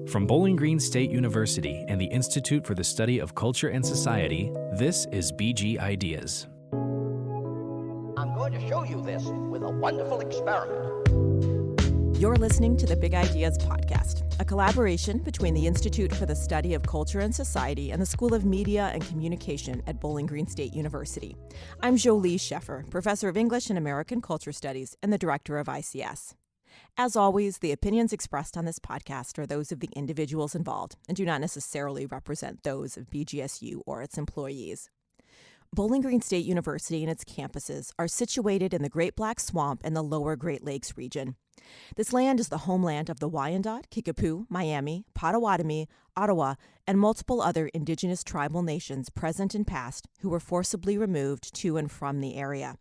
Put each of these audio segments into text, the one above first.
From Bowling Green State University and the Institute for the Study of Culture and Society, this is BG Ideas. I'm going to show you this with a wonderful experiment. You're listening to the Big Ideas podcast, a collaboration between the Institute for the Study of Culture and Society and the School of Media and Communication at Bowling Green State University. I'm Jolie Sheffer, professor of English and American Culture Studies and the director of ICS. As always, the opinions expressed on this podcast are those of the individuals involved and do not necessarily represent those of BGSU or its employees. Bowling Green State University and its campuses are situated in the Great Black Swamp and the Lower Great Lakes region. This land is the homeland of the Wyandot, Kickapoo, Miami, Potawatomi, Ottawa, and multiple other indigenous tribal nations present and past who were forcibly removed to and from the area.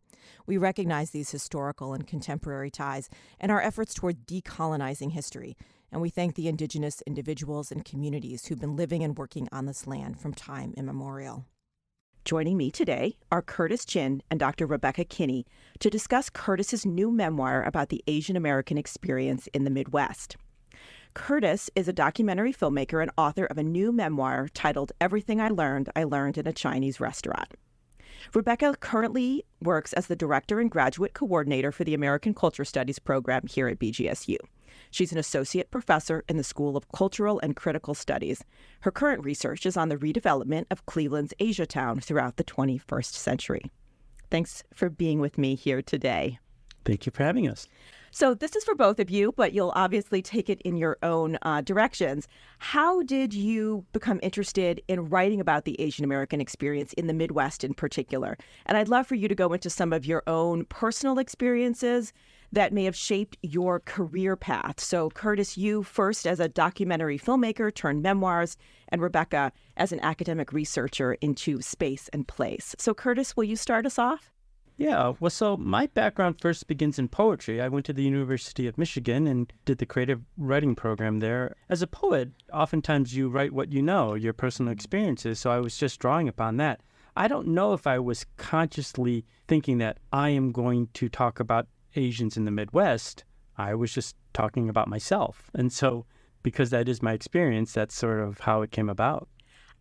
We recognize these historical and contemporary ties and our efforts toward decolonizing history, and we thank the indigenous individuals and communities who've been living and working on this land from time immemorial. Joining me today are Curtis Chin and Dr. Rebecca Kinney to discuss Curtis's new memoir about the Asian American experience in the Midwest. Curtis is a documentary filmmaker and author of a new memoir titled Everything I Learned in a Chinese Restaurant. Rebecca currently works as the director and graduate coordinator for the American Culture Studies program here at BGSU. She's an associate professor in the School of Cultural and Critical Studies. Her current research is on the redevelopment of Cleveland's Asiatown throughout the 21st century. Thanks for being with me here today. Thank you for having us. So this is for both of you, but you'll obviously take it in your own directions. How did you become interested in writing about the Asian American experience in the Midwest in particular? And I'd love for you to go into some of your own personal experiences that may have shaped your career path. So Curtis, you first as a documentary filmmaker turned memoirs, and Rebecca as an academic researcher into space and place. So Curtis, will you start us off? Yeah, well, so my background first begins in poetry. I went to the University of Michigan and did the creative writing program there. As a poet, oftentimes you write what you know, your personal experiences, so I was just drawing upon that. I don't know if I was consciously thinking that I am going to talk about Asians in the Midwest. I was just talking about myself. And so because that is my experience, that's sort of how it came about.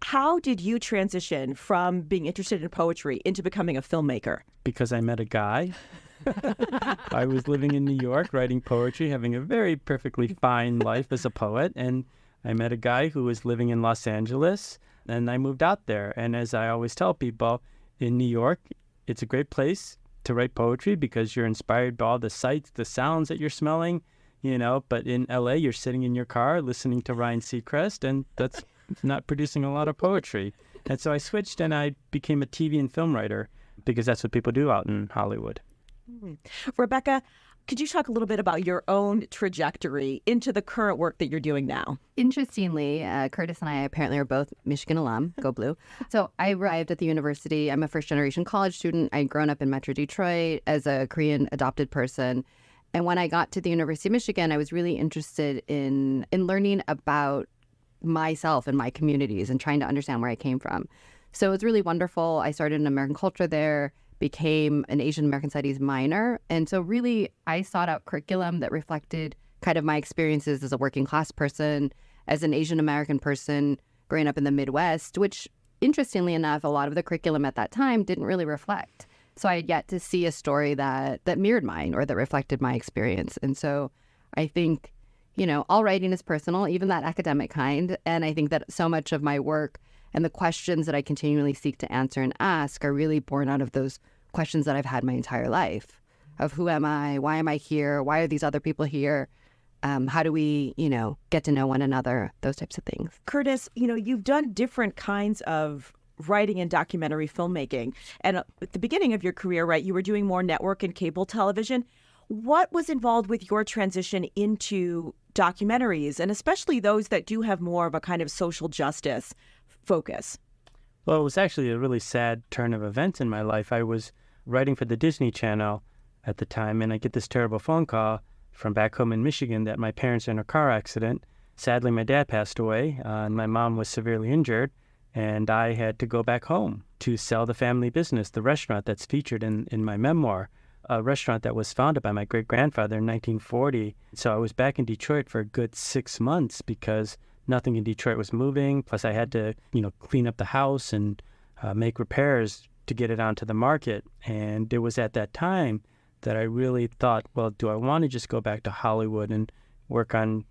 How did you transition from being interested in poetry into becoming a filmmaker? Because I met a guy. I was living in New York, writing poetry, having a very perfectly fine life as a poet. And I met a guy who was living in Los Angeles, and I moved out there. And as I always tell people, in New York, it's a great place to write poetry because you're inspired by all the sights, the sounds that you're smelling, but in LA, you're sitting in your car listening to Ryan Seacrest, and that's not producing a lot of poetry. And so I switched and I became a TV and film writer because that's what people do out in Hollywood. Rebecca, could you talk a little bit about your own trajectory into the current work that you're doing now? Interestingly, Curtis and I apparently are both Michigan alum, go blue. So I arrived at the university. I'm a first-generation college student. I'd grown up in Metro Detroit as a Korean adopted person. And when I got to the University of Michigan, I was really interested in learning about myself and my communities and trying to understand where I came from. So it was really wonderful. I started in American culture there, became an Asian American Studies minor. And so really I sought out curriculum that reflected kind of my experiences as a working class person, as an Asian American person growing up in the Midwest, which interestingly enough, a lot of the curriculum at that time didn't really reflect. So I had yet to see a story that mirrored mine or that reflected my experience. And so I think all writing is personal, even that academic kind. And I think that so much of my work and the questions that I continually seek to answer and ask are really born out of those questions that I've had my entire life of who am I? Why am I here? Why are these other people here? How do we, get to know one another? Those types of things. Curtis, you've done different kinds of writing and documentary filmmaking. And at the beginning of your career, right, you were doing more network and cable television. What was involved with your transition into documentaries, and especially those that do have more of a kind of social justice focus? Well, it was actually a really sad turn of events in my life. I was writing for the Disney Channel at the time, and I get this terrible phone call from back home in Michigan that my parents are in a car accident. Sadly, my dad passed away, and my mom was severely injured, and I had to go back home to sell the family business, the restaurant that's featured in my memoir. A restaurant that was founded by my great-grandfather in 1940. So I was back in Detroit for a good 6 months because nothing in Detroit was moving. Plus, I had to, clean up the house and make repairs to get it onto the market. And it was at that time that I really thought, well, do I want to just go back to Hollywood and work on,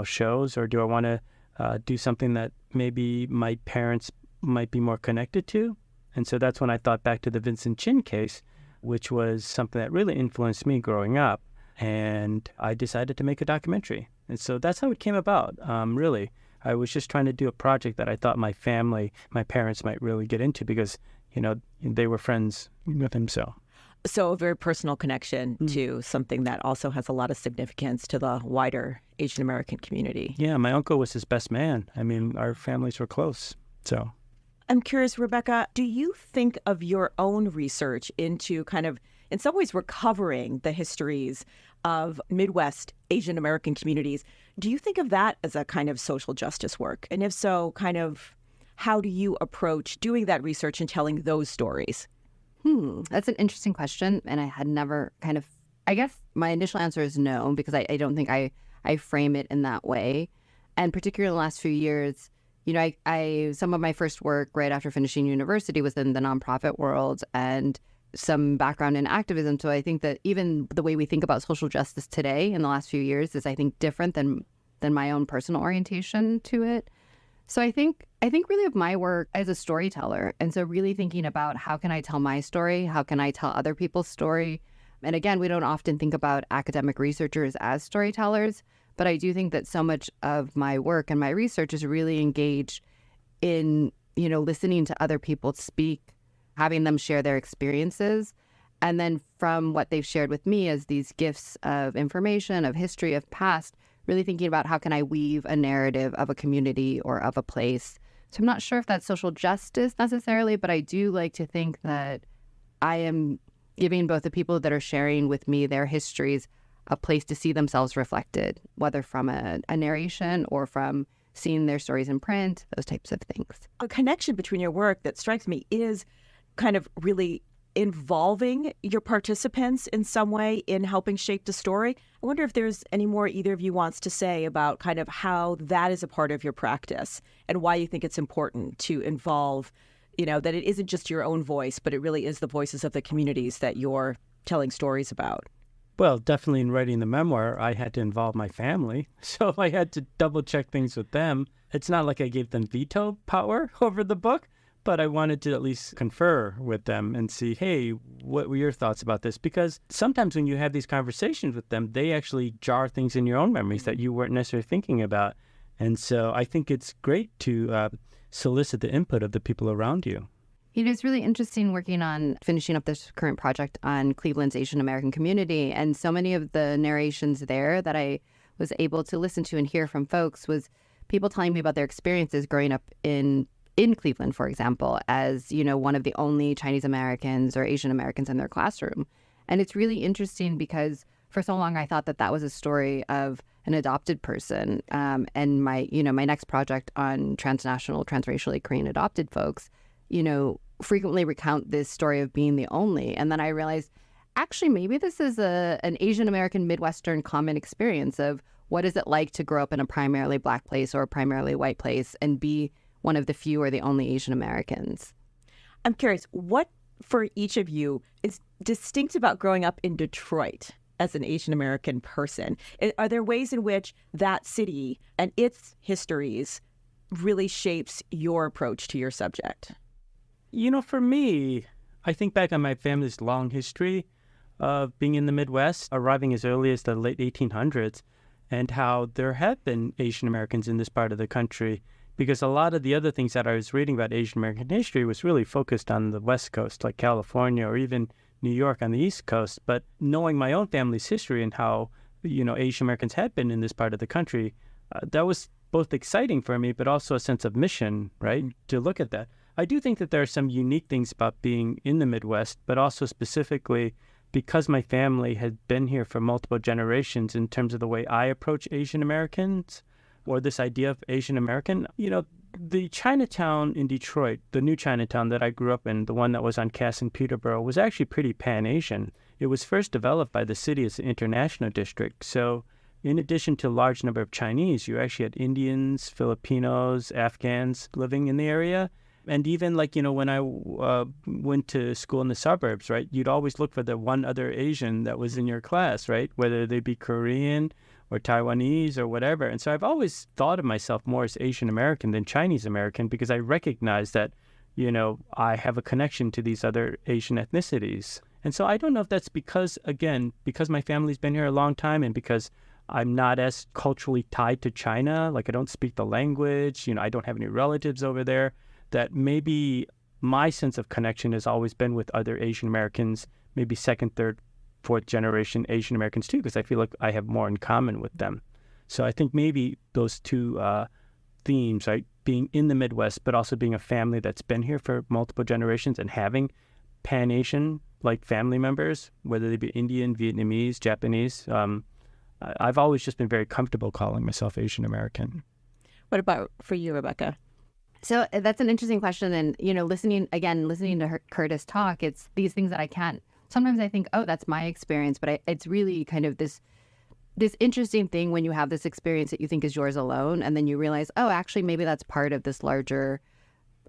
shows, or do I want to do something that maybe my parents might be more connected to? And so that's when I thought back to the Vincent Chin case, which was something that really influenced me growing up. And I decided to make a documentary. And so that's how it came about, really. I was just trying to do a project that I thought my family, my parents might really get into because, they were friends with him. So a very personal connection to something that also has a lot of significance to the wider Asian American community. Yeah, my uncle was his best man. I mean, our families were close. So I'm curious, Rebecca, do you think of your own research into kind of, in some ways, recovering the histories of Midwest Asian American communities? Do you think of that as a kind of social justice work? And if so, kind of how do you approach doing that research and telling those stories? That's an interesting question. And I had never I guess my initial answer is no, because I don't think I frame it in that way. And particularly in the last few years, some of my first work right after finishing university was in the nonprofit world and some background in activism. So I think that even the way we think about social justice today in the last few years is, I think, different than my own personal orientation to it. So I think really of my work as a storyteller. And so really thinking about how can I tell my story? How can I tell other people's story? And again, we don't often think about academic researchers as storytellers, but I do think that so much of my work and my research is really engaged in, listening to other people speak, having them share their experiences. And then from what they've shared with me as these gifts of information, of history, of past, really thinking about how can I weave a narrative of a community or of a place. So I'm not sure if that's social justice necessarily, but I do like to think that I am giving both the people that are sharing with me their histories a place to see themselves reflected, whether from a narration or from seeing their stories in print, those types of things. A connection between your work that strikes me is kind of really involving your participants in some way in helping shape the story. I wonder if there's any more either of you wants to say about kind of how that is a part of your practice and why you think it's important to involve, that it isn't just your own voice, but it really is the voices of the communities that you're telling stories about. Well, definitely in writing the memoir, I had to involve my family. So I had to double check things with them. It's not like I gave them veto power over the book, but I wanted to at least confer with them and see, hey, what were your thoughts about this? Because sometimes when you have these conversations with them, they actually jar things in your own memories that you weren't necessarily thinking about. And so I think it's great to solicit the input of the people around you. It's really interesting working on finishing up this current project on Cleveland's Asian American community. And so many of the narrations there that I was able to listen to and hear from folks was people telling me about their experiences growing up in Cleveland, for example, as, one of the only Chinese Americans or Asian Americans in their classroom. And it's really interesting because for so long I thought that was a story of an adopted person. And my next project on transnational, transracially Korean adopted folks, frequently recount this story of being the only. And then I realized, actually, maybe this is an Asian American Midwestern common experience of what is it like to grow up in a primarily Black place or a primarily white place and be one of the few or the only Asian Americans. I'm curious, what for each of you is distinct about growing up in Detroit as an Asian American person? Are there ways in which that city and its histories really shapes your approach to your subject? For me, I think back on my family's long history of being in the Midwest, arriving as early as the late 1800s, and how there have been Asian Americans in this part of the country, because a lot of the other things that I was reading about Asian American history was really focused on the West Coast, like California or even New York on the East Coast. But knowing my own family's history and how, Asian Americans had been in this part of the country, that was both exciting for me, but also a sense of mission, right, to look at that. I do think that there are some unique things about being in the Midwest, but also specifically because my family had been here for multiple generations in terms of the way I approach Asian Americans or this idea of Asian American. The Chinatown in Detroit, the new Chinatown that I grew up in, the one that was on Cass and Peterborough, was actually pretty Pan-Asian. It was first developed by the city as an international district. So in addition to a large number of Chinese, you actually had Indians, Filipinos, Afghans living in the area. And even like, when I went to school in the suburbs, right, you'd always look for the one other Asian that was in your class, right, whether they be Korean or Taiwanese or whatever. And so I've always thought of myself more as Asian American than Chinese American because I recognize that, I have a connection to these other Asian ethnicities. And so I don't know if that's because my family's been here a long time and because I'm not as culturally tied to China, like I don't speak the language, I don't have any relatives over there, that maybe my sense of connection has always been with other Asian Americans, maybe second, third, fourth generation Asian Americans too, because I feel like I have more in common with them. So I think maybe those two themes, right, being in the Midwest, but also being a family that's been here for multiple generations and having Pan-Asian like family members, whether they be Indian, Vietnamese, Japanese, I've always just been very comfortable calling myself Asian American. What about for you, Rebecca? So that's an interesting question. And, listening to Curtis talk, it's these things that I can't. Sometimes I think, oh, that's my experience. But it's really kind of this interesting thing when you have this experience that you think is yours alone. And then you realize, oh, actually, maybe that's part of this larger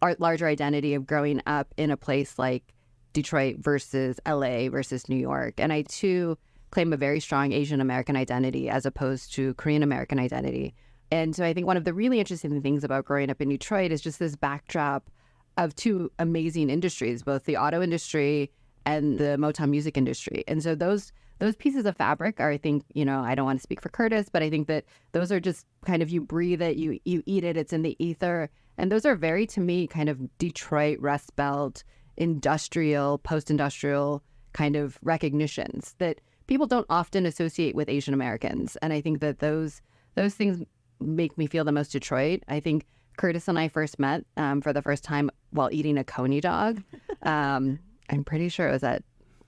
identity of growing up in a place like Detroit versus LA versus New York. And I, too, claim a very strong Asian American identity as opposed to Korean American identity. And so I think one of the really interesting things about growing up in Detroit is just this backdrop of two amazing industries, both the auto industry and the Motown music industry. And so those pieces of fabric are, I think, I don't want to speak for Curtis, but I think that those are just kind of, you breathe it, you eat it, it's in the ether. And those are very, to me, kind of Detroit, Rust Belt, industrial, post-industrial kind of recognitions that people don't often associate with Asian Americans. And I think that those things make me feel the most Detroit. I think Curtis and I first met for the first time while eating a coney dog. I'm pretty sure it was at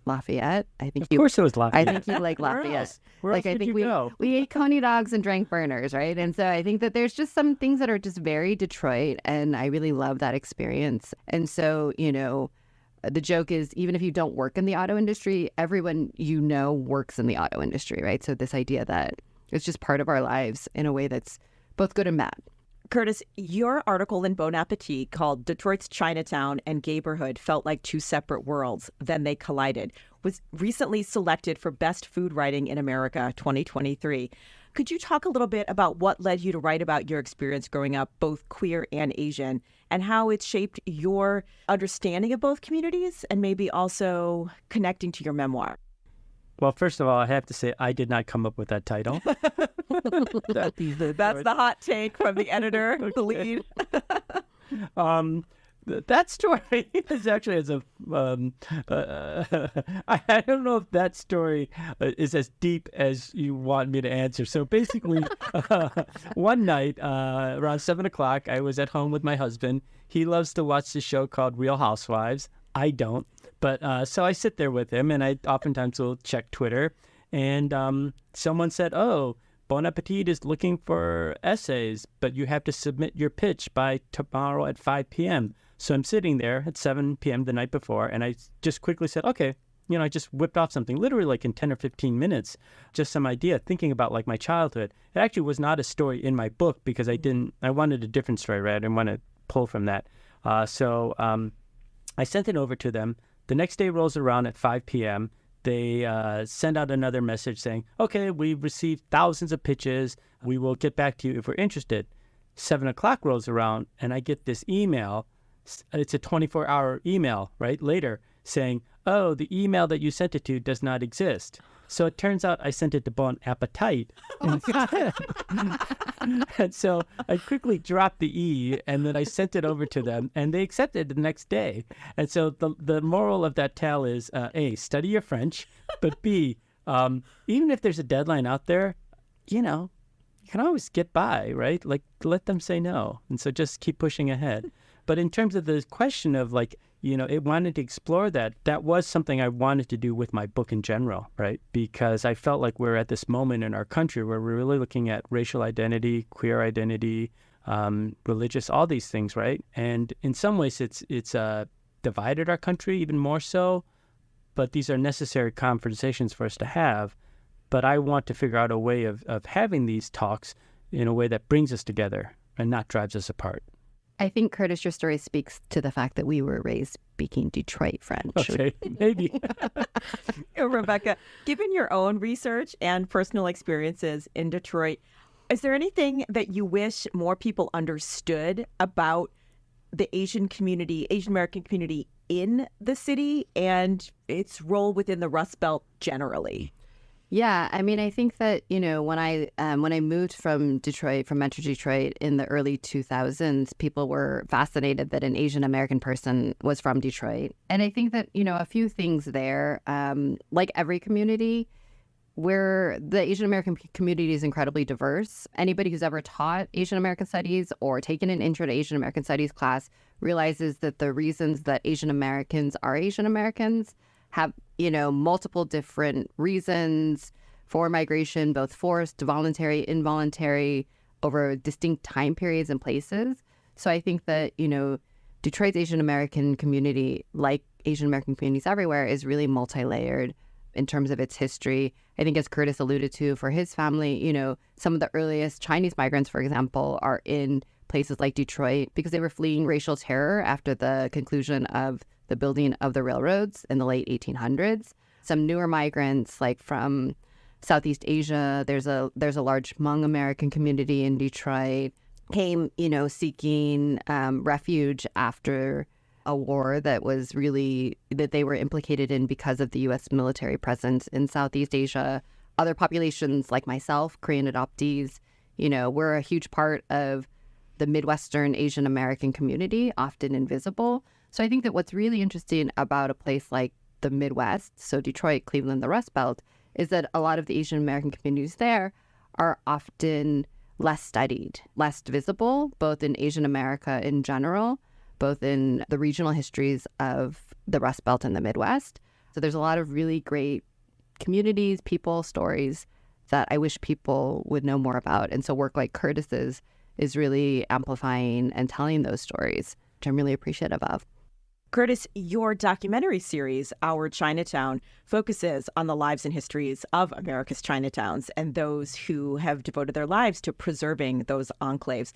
Lafayette. I think Of course it was Lafayette. I think you like Lafayette. Where else would you go? We ate coney dogs and drank burners, right? And so I think that there's just some things that are just very Detroit, and I really love that experience. And so, the joke is, even if you don't work in the auto industry, everyone works in the auto industry, right? So this idea that it's just part of our lives in a way that's both good and bad. Curtis, your article in Bon Appetit called Detroit's Chinatown and Gayborhood Felt Like Two Separate Worlds, Then They Collided, was recently selected for Best Food Writing in America 2023. Could you talk a little bit about what led you to write about your experience growing up, both queer and Asian, and how it's shaped your understanding of both communities and maybe also connecting to your memoir? Well, first of all, I have to say I did not come up with that title. That's the hot take from the editor, the lead. That story is actually I don't know if that story is as deep as you want me to answer. So basically, one night around 7 o'clock, I was at home with my husband. He loves to watch the show called Real Housewives. I don't. But so I sit there with him, and I oftentimes will check Twitter. And someone said, oh, Bon Appetit is looking for essays, but you have to submit your pitch by tomorrow at 5 p.m. So I'm sitting there at 7 p.m. the night before, and I just quickly said, okay, I just whipped off something literally like in 10 or 15 minutes, just some idea, thinking about like my childhood. It actually was not a story in my book because I wanted a different story, right? I didn't want to pull from that. So I sent it over to them. The next day rolls around at 5 p.m. They send out another message saying, okay, we've received thousands of pitches. We will get back to you if we're interested. 7 o'clock rolls around, and I get this email. It's a 24-hour email, right, later, saying, oh, the email that you sent it to does not exist. So it turns out I sent it to Bon Appetit instead. And so I quickly dropped the E, and then I sent it over to them, and they accepted the next day. And so the moral of that tale is, A, study your French, but B, even if there's a deadline out there, you can always get by, right? Like, let them say no. And so just keep pushing ahead. But in terms of the question of it wanted to explore that was something I wanted to do with my book in general, right? Because I felt like we're at this moment in our country where we're really looking at racial identity, queer identity, religious, all these things, right? And in some ways it's divided our country even more so, but these are necessary conversations for us to have. But I want to figure out a way of having these talks in a way that brings us together and not drives us apart. I think, Curtis, your story speaks to the fact that we were raised speaking Detroit French. Okay, maybe. Rebecca, given your own research and personal experiences in Detroit, is there anything that you wish more people understood about the Asian American community in the city and its role within the Rust Belt generally? Yeah, I mean, I think that, when I moved from Metro Detroit in the early 2000s, people were fascinated that an Asian American person was from Detroit. And I think that, a few things there, like every community, where the Asian American community is incredibly diverse. Anybody who's ever taught Asian American studies or taken an intro to Asian American studies class realizes that the reasons that Asian Americans are Asian Americans have, multiple different reasons for migration, both forced, voluntary, involuntary, over distinct time periods and places. So I think that, Detroit's Asian American community, like Asian American communities everywhere, is really multi-layered in terms of its history. I think, as Curtis alluded to, for his family, some of the earliest Chinese migrants, for example, are in places like Detroit because they were fleeing racial terror after the conclusion of the building of the railroads in the late 1800s. Some newer migrants, like from Southeast Asia, there's a large Hmong American community in Detroit, came, seeking refuge after a war that they were implicated in because of the U.S. military presence in Southeast Asia. Other populations like myself, Korean adoptees, we're a huge part of the Midwestern Asian American community, often invisible. So I think that what's really interesting about a place like the Midwest, so Detroit, Cleveland, the Rust Belt, is that a lot of the Asian American communities there are often less studied, less visible, both in Asian America in general, both in the regional histories of the Rust Belt and the Midwest. So there's a lot of really great communities, people, stories that I wish people would know more about. And so work like Curtis's is really amplifying and telling those stories, which I'm really appreciative of. Curtis, your documentary series, Our Chinatown, focuses on the lives and histories of America's Chinatowns and those who have devoted their lives to preserving those enclaves.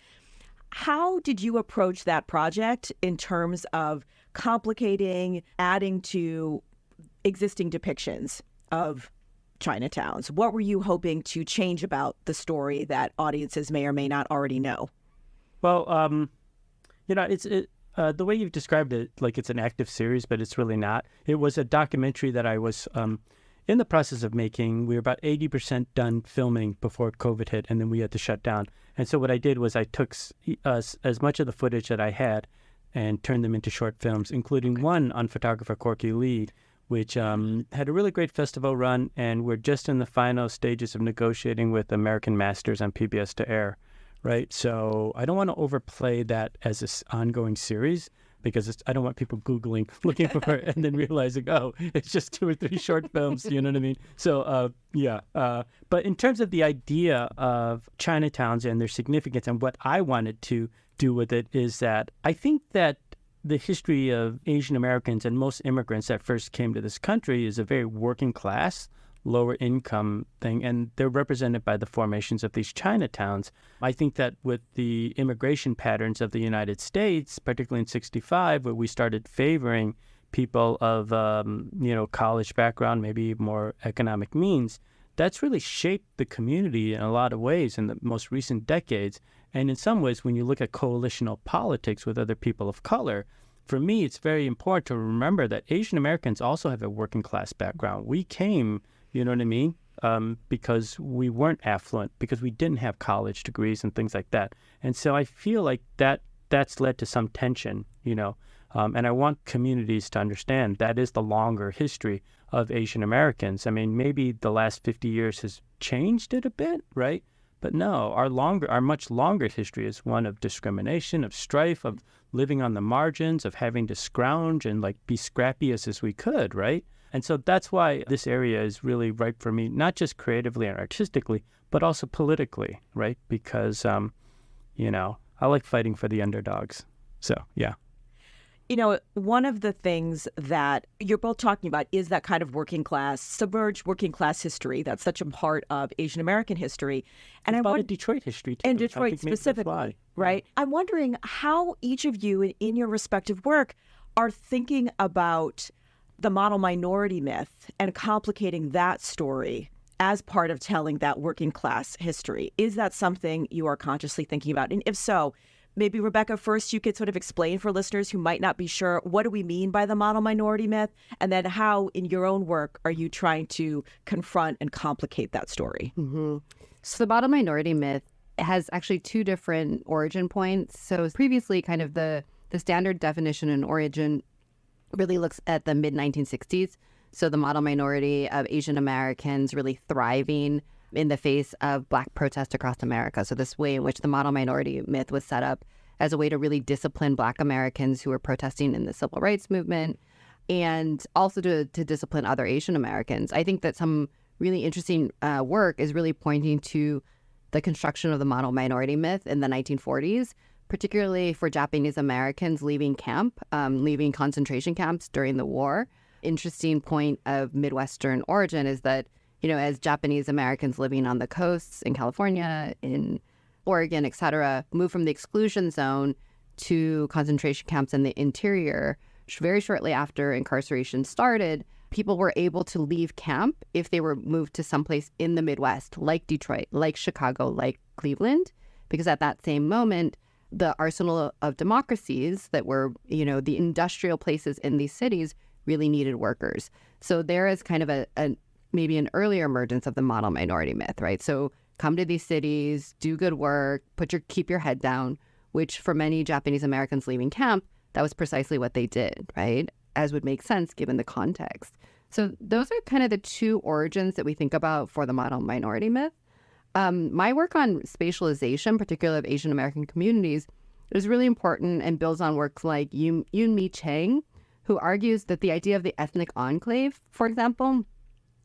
How did you approach that project in terms of complicating, adding to existing depictions of Chinatowns? What were you hoping to change about the story that audiences may or may not already know? Well, it's the way you've described it, like it's an active series, but it's really not. It was a documentary that I was in the process of making. We were about 80% done filming before COVID hit, and then we had to shut down. And so what I did was I took as much of the footage that I had and turned them into short films, including one on photographer Corky Lee, which had a really great festival run, and we're just in the final stages of negotiating with American Masters on PBS to air. Right. So I don't want to overplay that as an ongoing series because I don't want people Googling, looking for it, and then realizing, oh, it's just 2 or 3 short films. You know what I mean? So, but in terms of the idea of Chinatowns and their significance and what I wanted to do with it is that I think that the history of Asian Americans and most immigrants that first came to this country is a very working class, lower income thing, and they're represented by the formations of these Chinatowns. I think that with the immigration patterns of the United States, particularly in 1965, where we started favoring people of, college background, maybe more economic means, that's really shaped the community in a lot of ways in the most recent decades. And in some ways, when you look at coalitional politics with other people of color, for me, it's very important to remember that Asian Americans also have a working class background. We came, you know what I mean? Because we weren't affluent, because we didn't have college degrees and things like that. And so I feel like that's led to some tension, and I want communities to understand that is the longer history of Asian Americans. I mean, maybe the last 50 years has changed it a bit, right? But no, our much longer history is one of discrimination, of strife, of living on the margins, of having to scrounge and be scrappy as we could, right? And so that's why this area is really ripe for me, not just creatively and artistically, but also politically, right? Because, I like fighting for the underdogs. So, yeah. You know, one of the things that you're both talking about is that kind of working class, submerged working class history. That's such a part of Asian American history. And It's about Detroit history, too. And I Detroit think maybe that's specifically, why. right? I'm wondering how each of you in your respective work are thinking about the model minority myth and complicating that story as part of telling that working class history. Is that something you are consciously thinking about? And if so, maybe Rebecca, first you could sort of explain for listeners who might not be sure, what do we mean by the model minority myth? And then how in your own work are you trying to confront and complicate that story? Mm-hmm. So the model minority myth has actually two different origin points. So previously, kind of the standard definition and origin really looks at the mid-1960s. So the model minority of Asian Americans really thriving in the face of Black protest across America. So this way in which the model minority myth was set up as a way to really discipline Black Americans who were protesting in the civil rights movement, and also to discipline other Asian Americans. I think that some really interesting work is really pointing to the construction of the model minority myth in the 1940s, particularly for Japanese Americans leaving leaving concentration camps during the war. Interesting point of Midwestern origin is that, you know, as Japanese Americans living on the coasts in California, in Oregon, et cetera, moved from the exclusion zone to concentration camps in the interior, very shortly after incarceration started, people were able to leave camp if they were moved to someplace in the Midwest, like Detroit, like Chicago, like Cleveland, because at that same moment, the arsenal of democracies that were, you know, the industrial places in these cities really needed workers. So there is kind of a maybe an earlier emergence of the model minority myth, right? So come to these cities, do good work, keep your head down, which for many Japanese Americans leaving camp, that was precisely what they did, right? As would make sense given the context. So those are kind of the two origins that we think about for the model minority myth. My work on spatialization, particularly of Asian American communities, is really important and builds on works like Yoon-Mi Chang, who argues that the idea of the ethnic enclave, for example,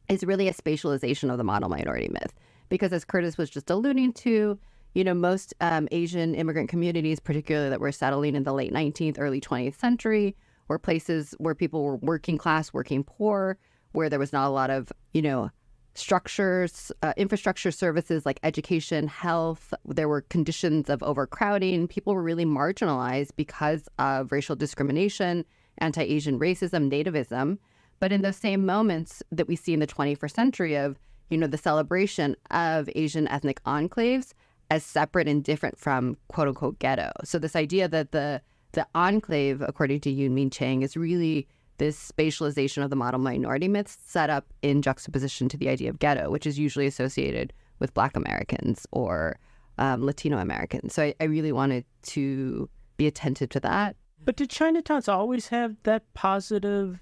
is really a spatialization of the model minority myth. Because as Curtis was just alluding to, you know, most Asian immigrant communities, particularly that were settling in the late 19th, early 20th century, were places where people were working class, working poor, where there was not a lot of, you know, structures, infrastructure services like education, health. There were conditions of overcrowding. People were really marginalized because of racial discrimination, anti-Asian racism, nativism. But in those same moments that we see in the 21st century of, you know, the celebration of Asian ethnic enclaves as separate and different from quote unquote ghetto. So this idea that the enclave, according to Yoon-Mi Chang, is really this spatialization of the model minority myths set up in juxtaposition to the idea of ghetto, which is usually associated with Black Americans or Latino Americans. So I really wanted to be attentive to that. But did Chinatowns always have that positive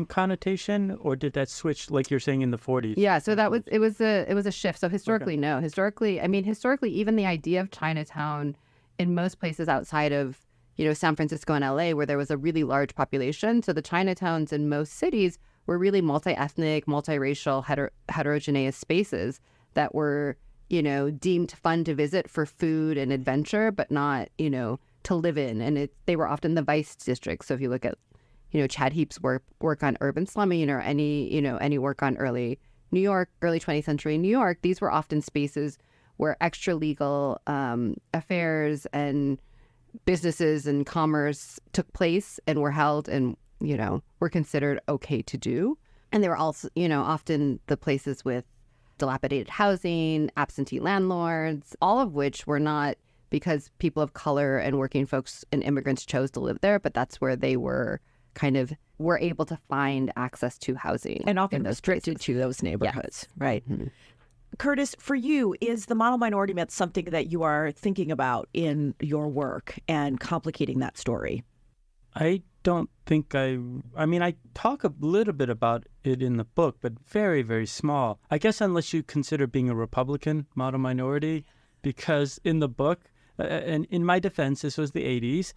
connotation, or did that switch, like you're saying, in the 40s? Yeah, so it was a shift. So historically, no. Historically, even the idea of Chinatown in most places outside of, you know, San Francisco and LA, where there was a really large population. So the Chinatowns in most cities were really multi-ethnic, multiracial, heterogeneous spaces that were, you know, deemed fun to visit for food and adventure, but not, you know, to live in. And they were often the vice districts. So if you look at, you know, Chad Heap's work on urban slumming, or any work on early New York, early 20th century New York, these were often spaces where extra legal affairs and businesses and commerce took place and were held and, you know, were considered okay to do. And they were also, you know, often the places with dilapidated housing, absentee landlords, all of which were not because people of color and working folks and immigrants chose to live there, but that's where they were were able to find access to housing. And often restricted to those neighborhoods. Yes. Right. Mm-hmm. Curtis, for you, is the model minority myth something that you are thinking about in your work and complicating that story? I don't think I talk a little bit about it in the book, but very, very small. I guess unless you consider being a Republican model minority, because in the book, and in my defense, this was the 80s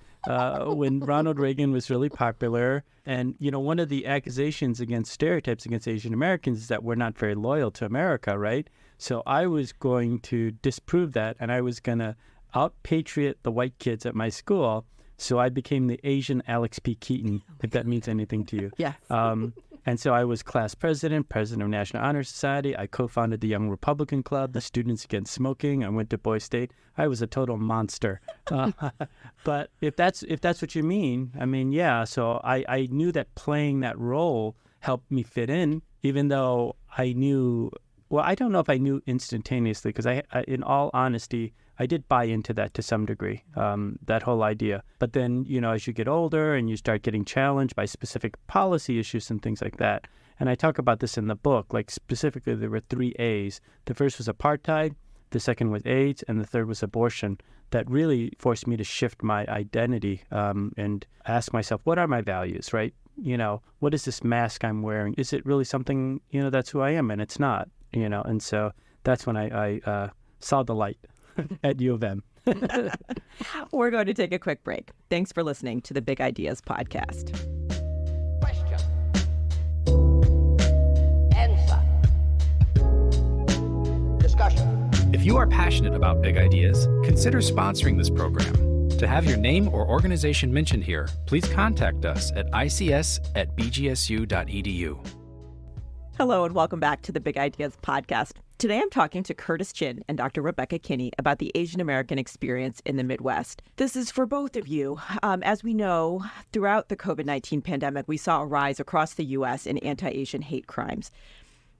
when Ronald Reagan was really popular. And, you know, one of the accusations against stereotypes against Asian Americans is that we're not very loyal to America, right? So I was going to disprove that, and I was going to out-patriot the white kids at my school So I became the Asian Alex P. Keaton, if that means anything to you. Yes. And so I was class president of National Honor Society. I co-founded the Young Republican Club, the Students Against Smoking. I went to Boys State. I was a total monster. But if that's what you mean, I mean, yeah. So I knew that playing that role helped me fit in, even though I knew, well, I don't know if I knew instantaneously, because I in all honesty, I did buy into that to some degree, that whole idea. But then, as you get older and you start getting challenged by specific policy issues and things like that, and I talk about this in the book, like specifically there were 3 A's. The first was apartheid, the second was AIDS, and the third was abortion. That really forced me to shift my identity and ask myself, what are my values, right? What is this mask I'm wearing? Is it really something, that's who I am? And it's not, and so that's when I saw the light at U of M. We're going to take a quick break. Thanks for listening to the Big Ideas Podcast. Question. Answer. Discussion. If you are passionate about big ideas, consider sponsoring this program. To have your name or organization mentioned here, please contact us at ics@bgsu.edu. Hello and welcome back to the Big Ideas Podcast. Today I'm talking to Curtis Chin and Dr. Rebecca Kinney about the Asian American experience in the Midwest. This is for both of you. As we know, throughout the COVID-19 pandemic, we saw a rise across the U.S. in anti-Asian hate crimes.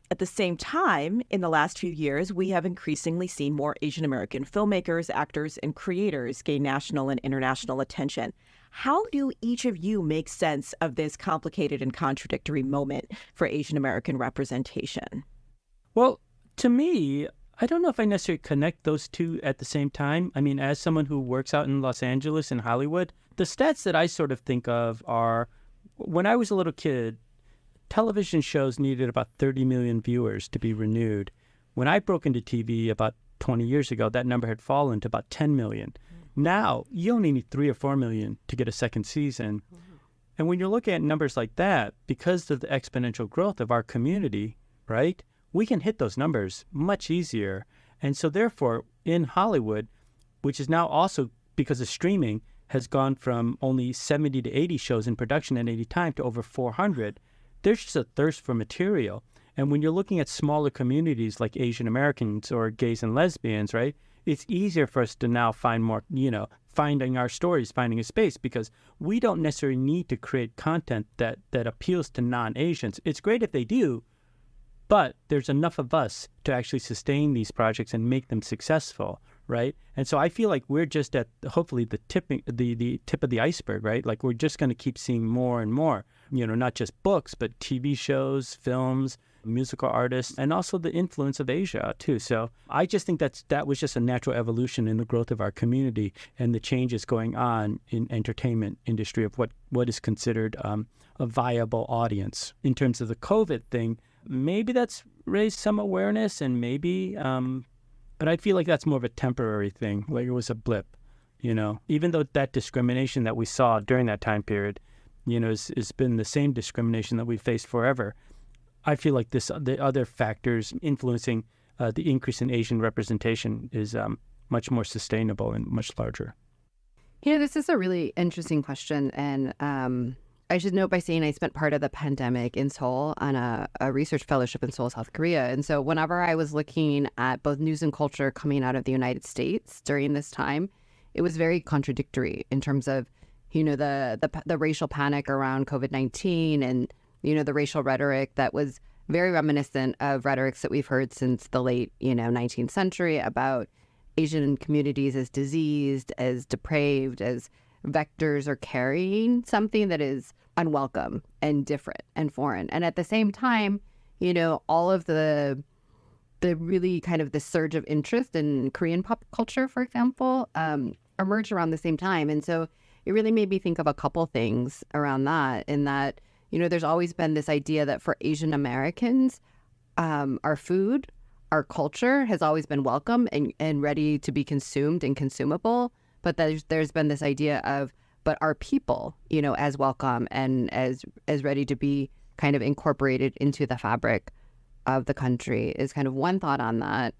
At the same time, in the last few years, we have increasingly seen more Asian American filmmakers, actors, and creators gain national and international attention. How do each of you make sense of this complicated and contradictory moment for Asian American representation? Well, to me, I don't know if I necessarily connect those two at the same time. I mean, as someone who works out in Los Angeles and Hollywood, the stats that I sort of think of are, when I was a little kid, television shows needed about 30 million viewers to be renewed. When I broke into TV about 20 years ago, that number had fallen to about 10 million. Now, you only need 3 or 4 million to get a second season. And when you're looking at numbers like that, because of the exponential growth of our community, right, we can hit those numbers much easier. And so therefore, in Hollywood, which is now also, because of streaming, has gone from only 70 to 80 shows in production at any time to over 400, there's just a thirst for material. And when you're looking at smaller communities like Asian Americans or gays and lesbians, right, it's easier for us to now find more, finding our stories, finding a space, because we don't necessarily need to create content that appeals to non-Asians. It's great if they do, but there's enough of us to actually sustain these projects and make them successful, right? And so I feel like we're just at hopefully the tip of the iceberg, right? Like we're just going to keep seeing more and more, not just books, but TV shows, films, musical artists, and also the influence of Asia too. So I just think that was just a natural evolution in the growth of our community and the changes going on in entertainment industry of what is considered a viable audience. In terms of the COVID thing, maybe that's raised some awareness, and maybe, but I feel like that's more of a temporary thing, like it was a blip, even though that discrimination that we saw during that time period, has been the same discrimination that we faced forever. I feel like the other factors influencing the increase in Asian representation is much more sustainable and much larger. This is a really interesting question. And I should note by saying I spent part of the pandemic in Seoul on a research fellowship in Seoul, South Korea. And so whenever I was looking at both news and culture coming out of the United States during this time, it was very contradictory in terms of, the racial panic around COVID-19 and the racial rhetoric that was very reminiscent of rhetorics that we've heard since the late, 19th century about Asian communities as diseased, as depraved, as vectors or carrying something that is unwelcome and different and foreign. And at the same time, all of the really kind of the surge of interest in Korean pop culture, for example, emerged around the same time. And so it really made me think of a couple things around that, in that there's always been this idea that for Asian Americans, our food, our culture has always been welcome and ready to be consumed and consumable. But there's been this idea of, but our people, as welcome and as ready to be kind of incorporated into the fabric of the country is kind of one thought on that.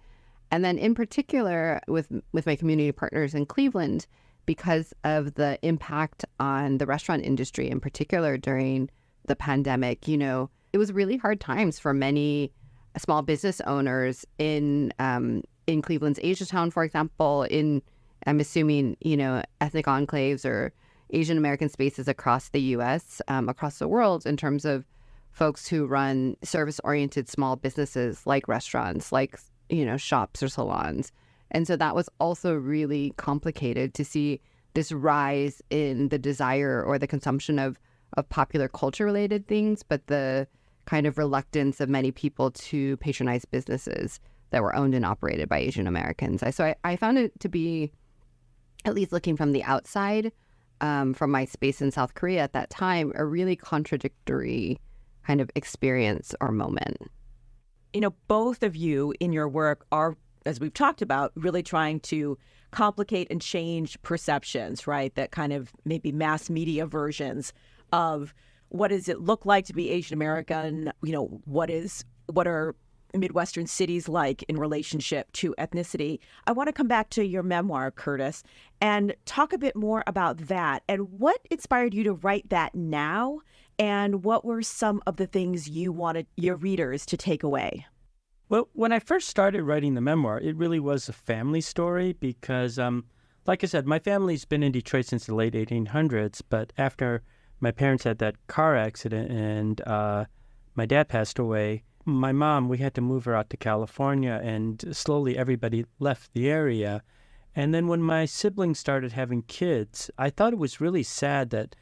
And then in particular with my community partners in Cleveland, because of the impact on the restaurant industry in particular during the pandemic. It was really hard times for many small business owners in Cleveland's Asiatown, for example, I'm assuming, ethnic enclaves or Asian American spaces across the U.S., across the world, in terms of folks who run service-oriented small businesses like restaurants, like, shops or salons. And so that was also really complicated to see this rise in the desire or the consumption of popular culture-related things, but the kind of reluctance of many people to patronize businesses that were owned and operated by Asian Americans. So I found it to be, at least looking from the outside, from my space in South Korea at that time, a really contradictory kind of experience or moment. Both of you in your work are, as we've talked about, really trying to complicate and change perceptions, right? That kind of maybe mass media versions of what does it look like to be Asian American? What are Midwestern cities like in relationship to ethnicity? I want to come back to your memoir, Curtis, and talk a bit more about that and what inspired you to write that now, and what were some of the things you wanted your readers to take away? Well, when I first started writing the memoir, it really was a family story because, like I said, my family's been in Detroit since the late 1800s, but after my parents had that car accident and my dad passed away, my mom, we had to move her out to California, and slowly everybody left the area. And then when my siblings started having kids, I thought it was really sad that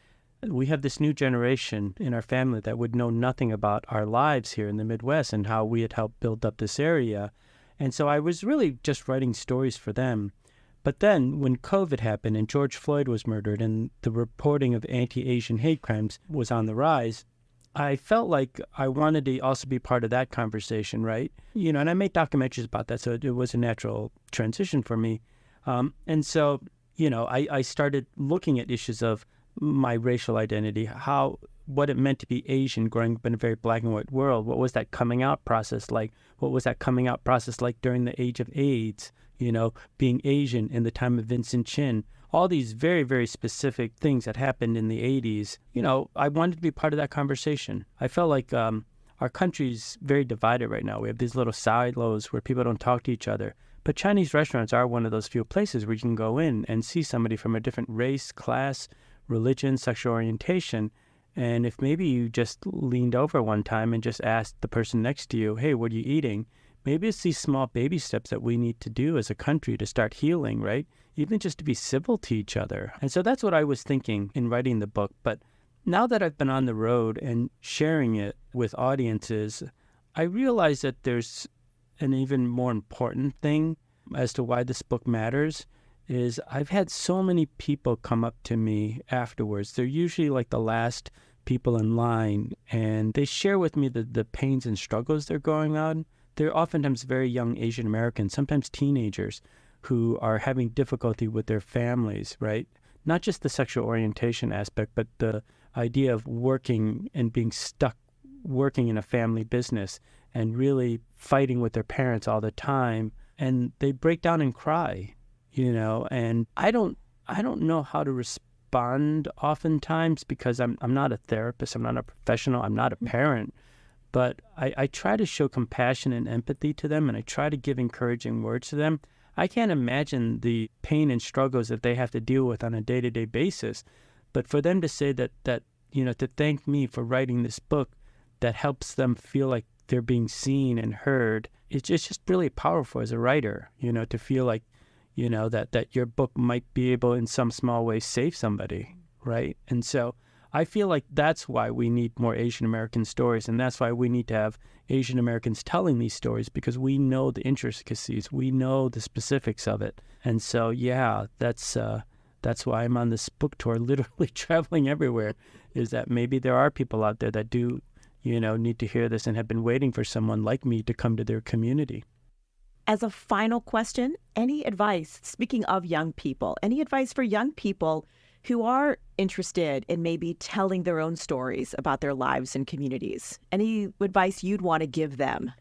we have this new generation in our family that would know nothing about our lives here in the Midwest and how we had helped build up this area. And so I was really just writing stories for them. But then when COVID happened and George Floyd was murdered and the reporting of anti-Asian hate crimes was on the rise, I felt like I wanted to also be part of that conversation, right? And I made documentaries about that, so it was a natural transition for me. And so, I started looking at issues of my racial identity, what it meant to be Asian growing up in a very black and white world. What was that coming out process like? What was that coming out process like during the age of AIDS? Being Asian in the time of Vincent Chin. All these very, very specific things that happened in the 80s. I wanted to be part of that conversation. I felt like our country's very divided right now. We have these little silos where people don't talk to each other. But Chinese restaurants are one of those few places where you can go in and see somebody from a different race, class, religion, sexual orientation. And if maybe you just leaned over one time and just asked the person next to you, hey, what are you eating? Maybe it's these small baby steps that we need to do as a country to start healing, right? Even just to be civil to each other. And so that's what I was thinking in writing the book. But now that I've been on the road and sharing it with audiences, I realize that there's an even more important thing as to why this book matters. Is I've had so many people come up to me afterwards. They're usually like the last people in line, and they share with me the pains and struggles they're going on. They're oftentimes very young Asian Americans, sometimes teenagers, who are having difficulty with their families, right? Not just the sexual orientation aspect, but the idea of working and being stuck working in a family business and really fighting with their parents all the time. And they break down and cry. And I don't know how to respond oftentimes because I'm not a therapist, I'm not a professional, I'm not a parent, but I try to show compassion and empathy to them, and I try to give encouraging words to them. I can't imagine the pain and struggles that they have to deal with on a day-to-day basis, but for them to say that to thank me for writing this book that helps them feel like they're being seen and heard, it's just really powerful as a writer, to feel like that your book might be able in some small way save somebody, right? And so I feel like that's why we need more Asian American stories, and that's why we need to have Asian Americans telling these stories, because we know the intricacies, we know the specifics of it. And so, yeah, that's why I'm on this book tour, literally traveling everywhere, is that maybe there are people out there that do, need to hear this and have been waiting for someone like me to come to their community. As a final question, any advice, speaking of young people, any advice for young people who are interested in maybe telling their own stories about their lives and communities? Any advice you'd want to give them?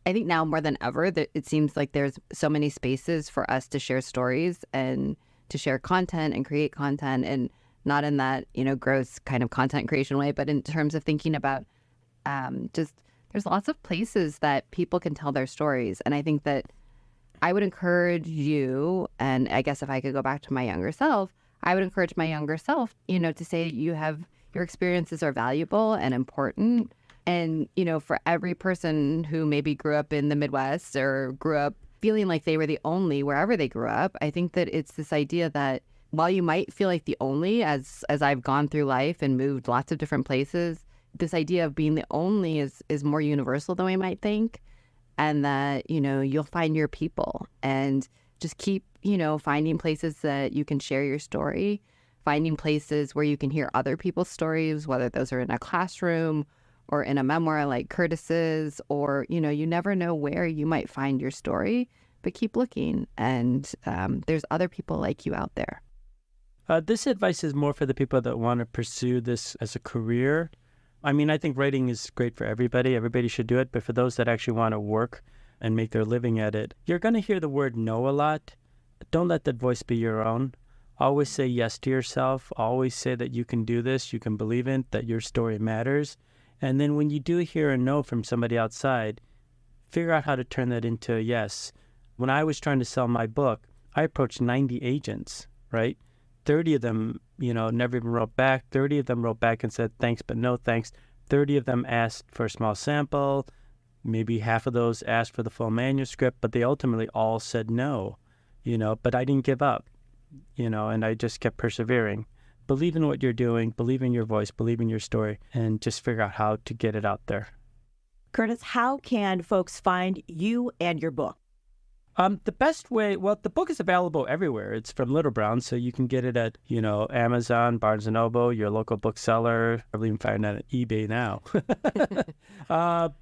I think now more than ever that it seems like there's so many spaces for us to share stories and to share content and create content, and not in that, gross kind of content creation way, but in terms of thinking about just there's lots of places that people can tell their stories. And I think that I would encourage you, and I guess if I could go back to my younger self, I would encourage my younger self, to say your experiences are valuable and important. And, for every person who maybe grew up in the Midwest or grew up feeling like they were the only wherever they grew up, I think that it's this idea that while you might feel like the only, as I've gone through life and moved lots of different places, this idea of being the only is more universal than we might think. And that, you'll find your people, and just keep, finding places that you can share your story, finding places where you can hear other people's stories, whether those are in a classroom or in a memoir like Curtis's, or, you never know where you might find your story, but keep looking. And there's other people like you out there. This advice is more for the people that want to pursue this as a career. I mean, I think writing is great for everybody. Everybody should do it. But for those that actually want to work and make their living at it, you're going to hear the word no a lot. Don't let that voice be your own. Always say yes to yourself. Always say that you can do this, you can believe in it, that your story matters. And then when you do hear a no from somebody outside, figure out how to turn that into a yes. When I was trying to sell my book, I approached 90 agents, right? 30 of them, never even wrote back. 30 of them wrote back and said, thanks, but no thanks. 30 of them asked for a small sample. Maybe half of those asked for the full manuscript, but they ultimately all said no, but I didn't give up, and I just kept persevering. Believe in what you're doing, believe in your voice, believe in your story, and just figure out how to get it out there. Curtis, how can folks find you and your book? The best way, the book is available everywhere. It's from Little Brown, so you can get it at, Amazon, Barnes & Noble, your local bookseller. Probably even find it at eBay now.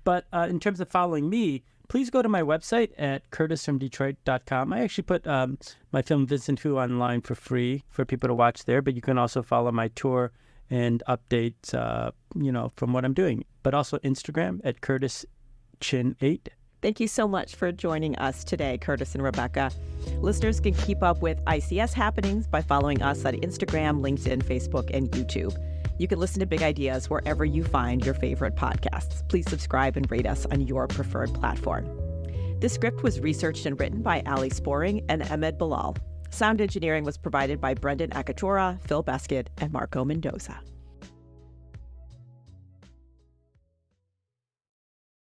But in terms of following me, please go to my website at curtisfromdetroit.com. I actually put my film Vincent Hu online for free for people to watch there, but you can also follow my tour and updates, from what I'm doing. But also Instagram at CurtisChin8. Thank you so much for joining us today, Curtis and Rebecca. Listeners can keep up with ICS happenings by following us on Instagram, LinkedIn, Facebook, and YouTube. You can listen to Big Ideas wherever you find your favorite podcasts. Please subscribe and rate us on your preferred platform. This script was researched and written by Ali Sporing and Ahmed Bilal. Sound engineering was provided by Brendan Akatora, Phil Beskett, and Marco Mendoza.